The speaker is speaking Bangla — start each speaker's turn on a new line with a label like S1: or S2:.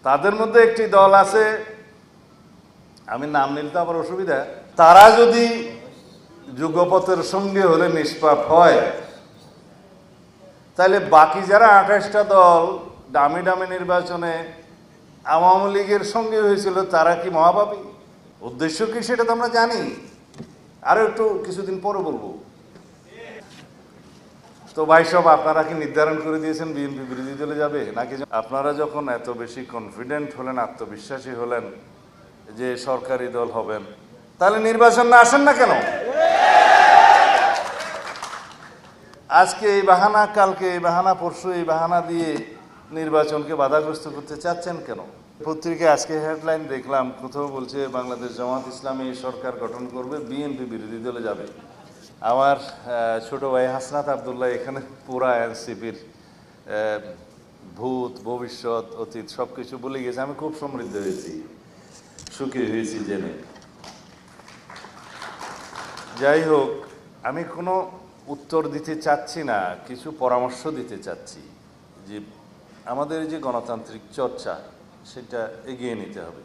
S1: তাদের মধ্যে একটি দল আছে, আমি নাম নিলে তো আবার অসুবিধা, তারা যদি যুগপথের সঙ্গে হলে নিষ্পাপ হয়, তাহলে বাকি যারা 28টা দল দামি দামি নির্বাচনে আওয়ামী লীগের সঙ্গে হয়েছিল তারা কি মহাপাপী? উদ্দেশ্য কি সেটা তো আমরা জানি, আরো একটু কিছুদিন পরে বলবো। তো ভাই সব আপনারা কি নির্ধারণ করে দিয়েছেন বিএনপি বিরোধী দলে যাবে নাকি? আপনারা যখন এত বেশি কনফিডেন্ট হলেন, আত্মবিশ্বাসী হলেন যে সরকারি দল হবেন, তাহলে নির্বাচন না আসেন না কেন? আজকে এই বাহানা, কালকে এই বাহানা, পরশু এই বাহানা দিয়ে নির্বাচনকে বাধাগ্রস্ত করতে চাচ্ছেন কেন? পত্রিকায় আজকে হেডলাইন দেখলাম, কোথাও বলছে বাংলাদেশ জামাত ইসলামী সরকার গঠন করবে, বিএনপি বিরোধী দলে যাবে। আমার ছোট ভাই হাসনাত আবদুল্লাহ এখানে পুরা এনসিপির ভূত, ভবিষ্যৎ, অতীত সবকিছু বলে গেছে। আমি খুব সমৃদ্ধ হয়েছি, সুখী হয়েছি জেনে। যাই হোক, আমি কোনো উত্তর দিতে চাচ্ছি না, কিছু পরামর্শ দিতে চাচ্ছি যে আমাদের যে গণতান্ত্রিক চর্চা সেটা এগিয়ে নিতে হবে।